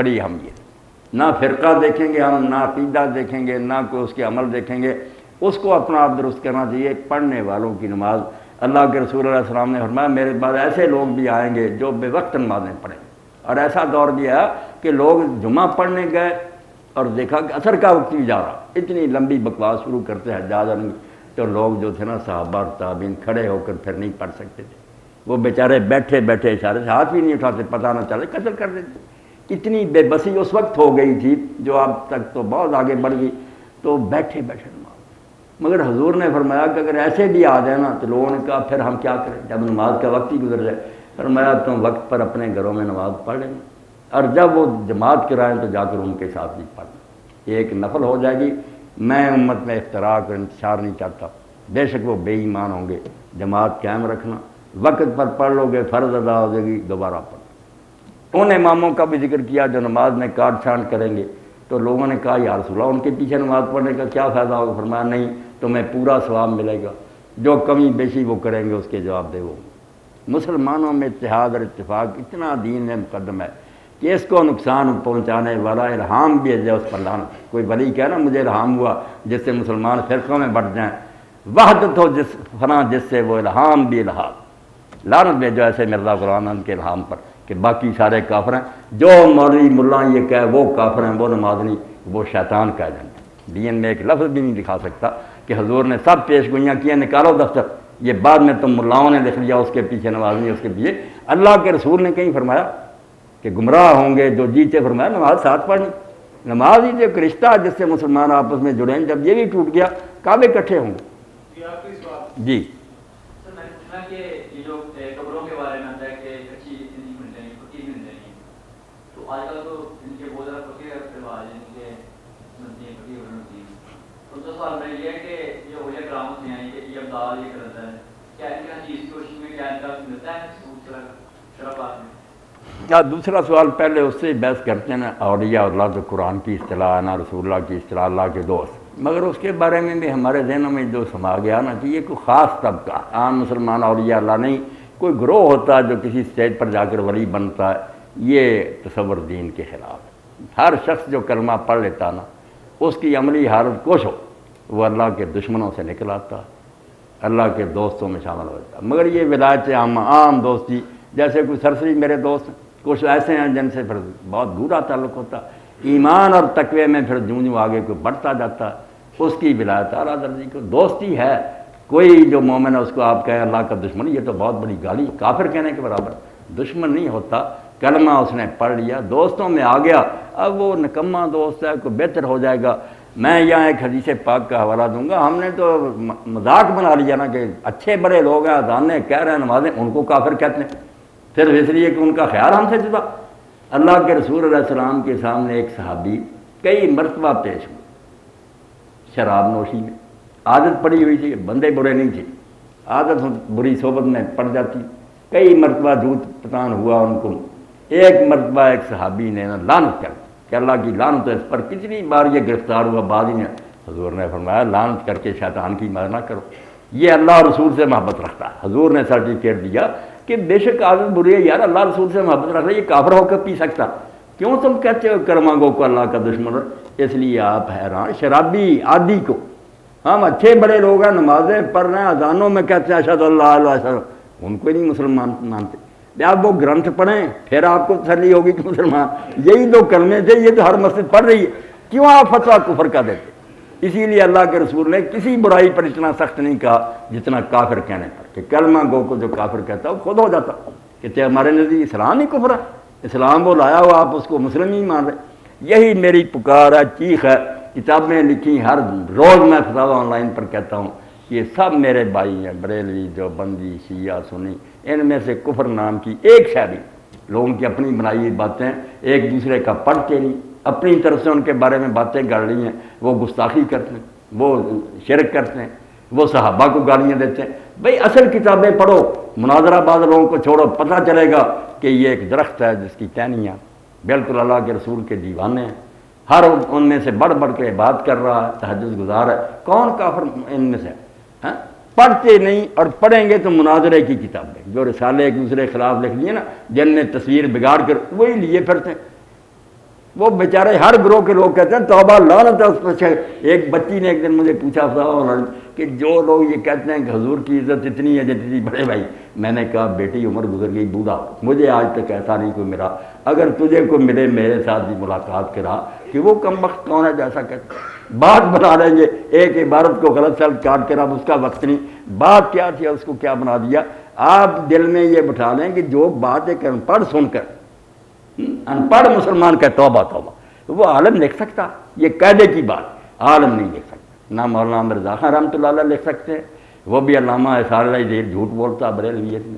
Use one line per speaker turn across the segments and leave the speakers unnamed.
بڑی اہمیت. نہ فرقہ دیکھیں گے ہم، نہ عقیدہ دیکھیں گے، نہ کوئی اس کے عمل دیکھیں گے، اس کو اپنا آپ درست کرنا چاہیے. پڑھنے والوں کی نماز، اللہ کے رسول علیہ السلام نے فرمایا میرے بعد ایسے لوگ بھی آئیں گے جو بے وقت نمازیں پڑھیں. اور ایسا دور بھی آیا کہ لوگ جمعہ پڑھنے گئے اور دیکھا کہ عصر کا وقت بھی جا رہا، اتنی لمبی بکواس شروع کرتے حجاج تو لوگ جو تھے نا صحابہ اور تابعین کھڑے ہو کر پھر نہیں پڑھ سکتے تھے. وہ بیچارے بیٹھے بیٹھے اشارے سے ہاتھ بھی نہیں اٹھاتے، پتہ نہ چلے قتل کر دیتے. اتنی بے بسی اس وقت ہو گئی تھی جو اب تک تو بہت آگے بڑھ گئی، تو بیٹھے بیٹھے نماز. مگر حضور نے فرمایا کہ اگر ایسے بھی آ جائے نا تو لوگوں نے کہا پھر ہم کیا کریں جب نماز کا وقت ہی گزر جائے. فرمایا تم وقت پر اپنے گھروں میں نماز پڑھ لیں اور جب وہ جماعت کرائیں تو جا کر ان کے ساتھ بھی پڑھنا. ایک نفل ہو جائے گی. میں امت میں افتراق اور انتشار نہیں چاہتا، بے شک وہ بے ایمان ہوں گے. جماعت قائم رکھنا، وقت پر پڑھ لو گے فرض ادا ہو جائے گی، دوبارہ پڑھنا. ان اماموں کا بھی ذکر کیا جو نماز میں کاٹ چھانٹ کریں گے. تو لوگوں نے کہا یا رسول اللہ ان کے پیچھے نماز پڑھنے کا کیا فائدہ ہوگا؟ فرمایا نہیں، تمہیں پورا ثواب ملے گا، جو کمی بیشی وہ کریں گے اس کے جواب دے وہ. مسلمانوں میں اتحاد اور اتفاق اتنا دین میں مقدم ہے کہ اس کو نقصان پہنچانے والا الہام بھی ہے اس پر لعنت. کوئی ولی کہے نا مجھے الہام ہوا جس سے مسلمان فرقوں میں بٹ جائیں، وحدت ہو جس فنا جس سے وہ الہام بھی الہام. لعنت بھیجو ایسے مرزا غلام احمد کے الہام پر کہ باقی سارے کافر ہیں. جو مولوی ملا یہ کہے وہ کافر ہیں، وہ نماز نہیں، وہ شیطان کہہ دیں. دین میں ایک لفظ بھی نہیں دکھا سکتا کہ حضور نے سب پیش گوئیاں کیا نکالو دفتر، یہ بعد میں تم ملاؤں نے لکھ لیا اس کے پیچھے نماز نہیں، اس کے پیچھے. اللہ کے رسول نے کہیں فرمایا کہ گمراہ ہوں گے جو جیتے. فرمایا نماز ساتھ پڑھنی. نماز ہی جو ایک رشتہ ہے جس سے مسلمان آپس میں جڑے ہیں. جب یہ بھی ٹوٹ گیا کعبے کٹھے ہوں گے. جی
سر میں نے پوچھنا کہ یہ جو قبروں کے بارے میں آتا ہے کہ کچی نہیں مل رہی، پکی مل رہی، تو آج کل تو ان کے بہت زیادہ پکے رواج ہیں، ان کے بنتی ہیں پکی ہوتی ہیں. ان کا سوال میرا یہ ہے کہ یہ اولیاء کرام ہوتے ہیں کہ یہ ابدال یہ کرتا ہے، کیا ان کا حدیث کی روشنی میں کیا ان کا ملتا ہے شرح بات میں؟
کیا دوسرا سوال پہلے اس سے بحث کرتے ہیں نا. اولیاء اللہ تو قرآن کی اصطلاح ہے نا، رسول اللہ کی اصطلاح اللہ کے دوست. مگر اس کے بارے میں بھی ہمارے ذہنوں میں جو سما گیا نا کہ یہ کوئی خاص طبقہ عام مسلمان اولیاء اللہ نہیں، کوئی گروہ ہوتا ہے جو کسی اسٹیج پر جا کر ولی بنتا ہے. یہ تصور دین کے خلاف ہے. ہر شخص جو کلمہ پڑھ لیتا نا اس کی عملی حالت کوش ہو وہ اللہ کے دشمنوں سے نکل آتا، اللہ کے دوستوں میں شامل ہو جاتا. مگر یہ ولایت عام دوستی، جیسے کوئی سرسری میرے دوست کچھ ایسے ہیں جن سے پھر بہت گہرا تعلق ہوتا، ایمان اور تقوی میں پھر جوں آگے کوئی بڑھتا جاتا، اس کی ولایت اعلیٰ درجے کو دوستی ہے. کوئی جو مومن ہے اس کو آپ کہیں اللہ کا دشمن، یہ تو بہت بڑی گالی، کافر کہنے کے برابر. دشمن نہیں ہوتا، کلمہ اس نے پڑھ لیا، دوستوں میں آ گیا، اب وہ نکما دوست ہے کوئی بہتر ہو جائے گا. میں یہاں ایک حدیث پاک کا حوالہ دوں گا. ہم نے تو مذاق بنا لیا نا کہ اچھے بڑے لوگ ہیں اذانیں کہہ رہے ہیں نمازیں، ان کو کافر کہتے ہیں، صرف اس لیے کہ ان کا خیال ہم سے جدا. اللہ کے رسول علیہ السلام کے سامنے ایک صحابی کئی مرتبہ پیش ہوئے شراب نوشی میں. عادت پڑی ہوئی تھی، بندے برے نہیں تھے، عادت بری صحبت میں پڑ جاتی. کئی مرتبہ جھوٹ پتان ہوا ان کو. ایک مرتبہ ایک صحابی نے لعنت کر کہ اللہ کی لعنت ہے اس پر. کتنی بار یہ گرفتار ہوا بعد ہی نے حضور نے فرمایا لعنت کر کے شیطان کی مدد نہ کرو، یہ اللہ رسول سے محبت رکھتا ہے. حضور نے سرٹیفکیٹ دیا کہ بے شک عادت بری ہے یار، اللہ رسول سے محبت رکھ رہا ہے، یہ کافر ہو کر پی سکتا، کیوں تم کہتے ہو کرما گو کو اللہ کا دشمن؟ اس لیے آپ حیران شرابی عادی کو. ہم اچھے بڑے لوگ ہیں، نمازیں پڑھ رہے ہیں، اذانوں میں کہتے ہیں اشہد اللہ الہ الا اللہ، ان کو ہی نہیں مسلمان مانتے. آپ وہ گرنتھ پڑھیں پھر آپ کو تسلی ہوگی کہ مسلمان. یہی دو کلمے تھے، یہ تو ہر مسجد پڑھ رہی ہے، کیوں آپ فتویٰ کفر کا دیتے؟ اسی لیے اللہ کے رسول نے کسی برائی پر اتنا سخت نہیں کہا جتنا کافر کہنے پر، کہ کلمہ گو کو جو کافر کہتا ہے وہ خود ہو جاتا کہ ہمارے نزدیک اسلام ہی کفر ہے، اسلام وہ لایا ہوا آپ اس کو مسلم ہی مان رہے. یہی میری پکار ہے، چیخ ہے. کتابیں لکھی ہر روز میں فتاوی آن لائن پر کہتا ہوں، یہ سب میرے بھائی ہیں، بریلوی دیوبندی شیعہ سنی، ان میں سے کفر نام کی ایک شے بھی. لوگوں کی اپنی بنائی ہوئی باتیں ایک دوسرے کا پڑھتے نہیں، اپنی طرف سے ان کے بارے میں باتیں گڑ رہی ہیں. وہ گستاخی کرتے ہیں، وہ شرک کرتے ہیں، وہ صحابہ کو گالیاں دیتے ہیں. بھئی اصل کتابیں پڑھو، مناظرہ باز لوگوں کو چھوڑو، پتہ چلے گا کہ یہ ایک درخت ہے جس کی ٹہنیاں بالکل اللہ کے رسول کے دیوانے ہیں. ہر ان میں سے بڑھ بڑھ کے بات کر رہا ہے، تہجد گزار ہے. کون کافر ان میں سے؟ ہاں پڑھتے نہیں، اور پڑھیں گے تو مناظرے کی کتابیں جو رسالے ایک دوسرے کے خلاف لکھ لیے نا، جن نے تصویر بگاڑ کر وہی لیے پھرتے ہیں. وہ بیچارے ہر گروہ کے لوگ کہتے ہیں توبہ لعنت ہے اس پر. ایک بچی نے ایک دن مجھے پوچھا تھا کہ جو لوگ یہ کہتے ہیں کہ حضور کی عزت اتنی ہے جتنی بڑے بھائی. میں نے کہا بیٹی عمر گزر گئی بوڑھا, مجھے آج تک ایسا نہیں کوئی ملا. اگر تجھے کوئی ملے میرے ساتھ بھی ملاقات کرا کہ وہ کم وقت کون ہے جیسا کہتے ہیں, بات بنا لیں گے ایک عبارت کو غلط سلط کاٹ کر. اب اس کا وقت نہیں, بات کیا تھی اس کو کیا بنا دیا. آپ دل میں یہ بٹھا لیں کہ جو بات ایک ان پڑھ سن کر, ان پڑھ مسلمان کا توبہ توبہ, وہ عالم لکھ سکتا, یہ قاعدے کی بات عالم نہیں لکھ سکتا. نہ مولانا مرزا خان رحمۃ اللہ علیہ لکھ سکتے ہیں, وہ بھی علامہ احسان اللہ دیر جھوٹ بولتا بریلویت میں.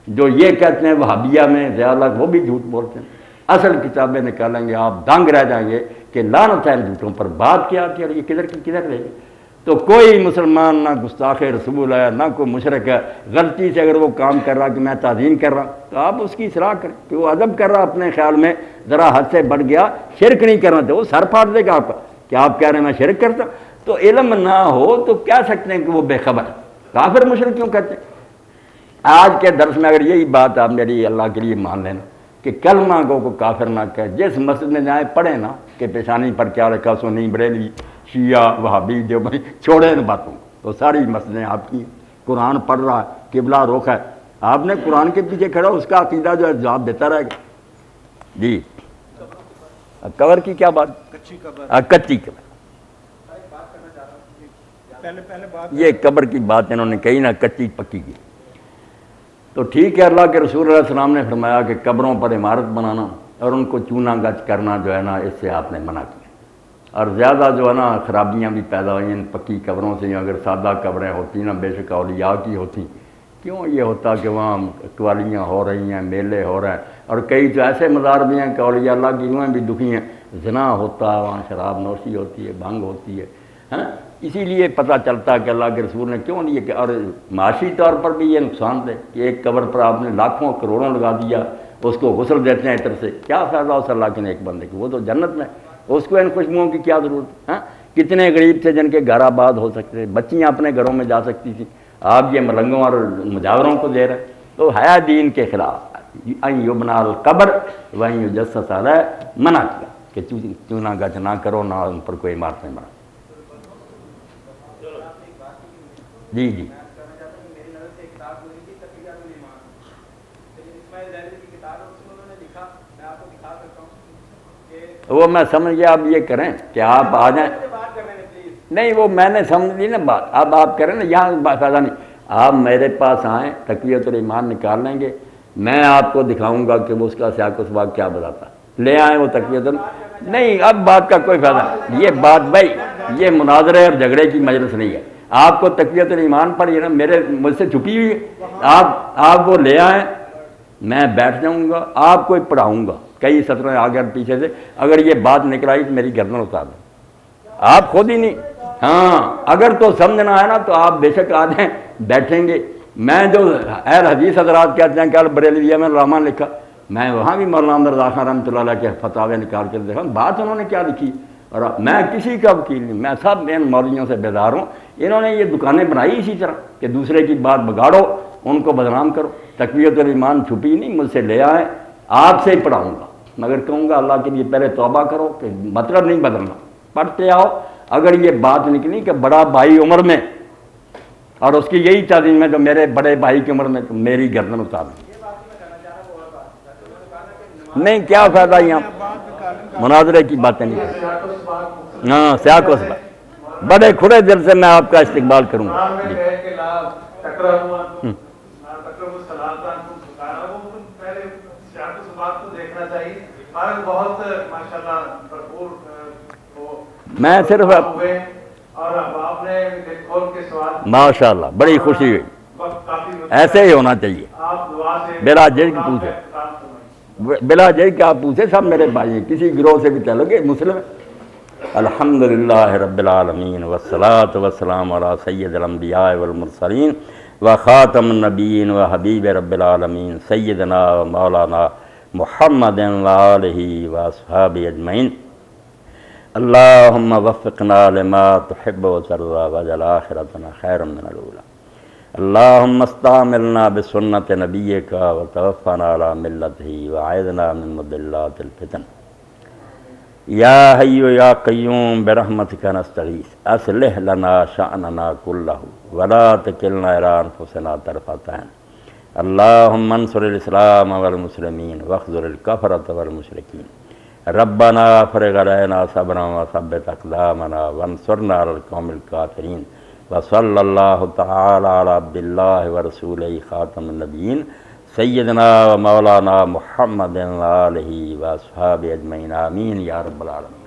جو یہ کہتے ہیں وہابیہ میں ضیاء اللہ وہ بھی جھوٹ بولتے ہیں. اصل کتابیں نکالیں گے آپ دنگ رہ جائیں گے کہ لعنت ہے ان جھوٹوں پر. بات کیا تھی اور یہ کدھر کی کدھر رہے گی. تو کوئی مسلمان نہ گستاخ رسول ہے نہ کوئی مشرک ہے. غلطی سے اگر وہ کام کر رہا کہ میں تعظیم کر رہا تو آپ اس کی اصلاح کریں کہ وہ ادب کر رہا اپنے خیال میں ذرا حد سے بڑھ گیا, شرک نہیں کرنا تھا. وہ سر پھاڑ دے گا آپ کا کہ آپ کہہ رہے ہیں میں شرک کرتا. تو علم نہ ہو تو کہہ سکتے ہیں کہ وہ بے خبر ہے. کافر مشرک کیوں کہتے ہیں؟ آج کے درس میں اگر یہی بات آپ میری اللہ کے لیے مان لینا کہ کلمہ کو کافر نہ کہے. جس مسجد میں جائیں پڑھیں نا کہ پیشانی پر کیا رکھا سنی بریلوی شیعہ وہابی دیوبندی, چھوڑیں ان باتوں تو ساری مسجدیں آپ کی. قرآن پڑھ رہا ہے, قبلہ رخ ہے, آپ نے قرآن کے پیچھے کھڑا اس کا عقیدہ جو ہے جواب دیتا رہے گا. جی قبر کی کیا بات؟ کچی قبر. یہ قبر کی بات انہوں نے کہی نا, کچی پکی کی. تو ٹھیک ہے, اللہ کے رسول علیہ السلام نے فرمایا کہ قبروں پر عمارت بنانا اور ان کو چونا گچ کرنا جو ہے نا اس سے آپ نے منع کیا. اور زیادہ جو ہے نا خرابیاں بھی پیدا ہوئی ان پکی قبروں سے. اگر سادہ قبریں ہوتی نا بے شک اولیاء کی ہوتی, کیوں یہ ہوتا کہ وہاں قوالیاں ہو رہی ہیں, میلے ہو رہے ہیں, اور کئی تو ایسے مزار بھی ہیں کہ اولیاء اللہ کی روحیں بھی دکھی ہیں. زنا ہوتا ہے وہاں, شراب نوشی ہوتی ہے, بھنگ ہوتی ہے. اسی لیے پتہ چلتا ہے کہ اللہ کے رسول نے کیوں نہیں کہ, اور معاشی طور پر بھی یہ نقصان دہ کہ ایک قبر پر آپ نے لاکھوں کروڑوں لگا دیا, اس کو غسل دیتے ہیں عطر سے. کیا فائدہ اس اللہ کے نیک بندے کو, وہ تو جنت میں, اس کو ان خوشبوؤں کی کیا ضرورت ہے. کتنے غریب تھے جن کے گھر آباد ہو سکتے تھے, بچیاں اپنے گھروں میں جا سکتی تھیں, آپ یہ ملنگوں اور مجاوروں کو دے رہے. تو ہے دین کے خلاف. ان یبنا القبر وان یجسس علیہ, منع کیا کہ چونا گچ نہ کرو, نہ ان پر کوئی عمارتیں بنا. جی جی وہ میں سمجھ گیا. آپ یہ کریں کہ آپ آ جائیں. نہیں وہ میں نے سمجھ لی نا بات. اب آپ کریں نا, یہاں فائدہ نہیں. آپ میرے پاس آئیں, تقویۃ الایمان نکال لیں گے, میں آپ کو دکھاؤں گا کہ وہ اس کا سیاق و سباق کیا بتاتا. لے آئیں وہ تقویۃ نہیں, اب بات کا کوئی فائدہ نہیں. یہ بات بھائی یہ مناظرے اور جھگڑے کی مجلس نہیں ہے. آپ کو تقویۃ الایمان پر یہ نا میرے مجھ سے چھپی ہوئی ہے. آپ وہ لے آئیں, میں بیٹھ جاؤں گا, آپ کو پڑھاؤں گا کئی سطریں آگے پیچھے سے. اگر یہ بات نکل آئی تو میری گردن اتار دیں. آپ خود ہی نہیں. ہاں اگر تو سمجھنا ہے نا تو آپ بے شک آ جائیں, بیٹھیں گے. میں جو اہل حدیث حضرات کہتے ہیں کہ بریلویہ میں علامہ لکھا, میں وہاں بھی مولانا مرزا خان رحمۃ اللہ علیہ کے فتاوے نکال کے دیکھا بات انہوں نے کیا لکھی. اور میں کسی کا وکیل نہیں, میں سب ان مولویوں سے بیدار ہوں. انہوں نے یہ دکانیں بنائی اسی طرح کہ دوسرے کی بات بگاڑو, ان کو بدنام کرو. تقویۃ الایمان چھپی نہیں, مجھ سے لے آئیں, آپ سے ہی پڑھاؤں گا. مگر کہوں گا اللہ کے لیے پہلے توبہ کرو کہ مطلب نہیں بدلنا, پڑھتے آؤ. اگر یہ بات نکلی کہ بڑا بھائی عمر میں اور اس کی یہی تعظیم ہے تو میرے بڑے بھائی کی عمر میں, تو میری گردن اتار دیں. نہیں کیا فائدہ یہاں مناظرے کی باتیں نہیں. ہاں سیاق و سباق بڑے کھلے دل سے میں آپ کا استقبال کروں گا. میں صرف ماشاء اللہ بڑی خوشی ہوئی. ایسے ہی ہونا چاہیے. بلا جج کی پوچھے, بلا جج کہ آپ پوچھے, سب میرے بھائی ہیں, کسی گروہ سے بھی تعلق ہے مسلم. الحمدللہ رب العالمین والصلاة والسلام علی سید الانبیاء والمرسلین وخاتم النبیین وحبیب رب العالمین سیدنا و مولانا محمد وآلہ واصحابہ اجمعین. اللہم وفقنا لما تحب وترضى واجعل آخرتنا خیرا من الاولی. اللہم استعملنا بسنت نبیک وتوفنا علی ملتہ وعیدنا من مضلات الفتن. یا حی یا قیوم برحمتک نستغیث اصلح لنا شأننا کلہ ولا تکلنا الی انفسنا طرفۃ عین اللہم انصر الاسلام والمسلمین واخذل الکفرۃ والمشرکین ربنا افرغ علینا صبرا وثبت اقدامنا وانصرنا علی القوم الکافرین وصلی اللہ تعالی علی عبد اللہ ورسولہ خاتم النبیین سیدنا و مولانا محمد و آلہ و اصحابہ اجمعین آمین یا رب العالمین۔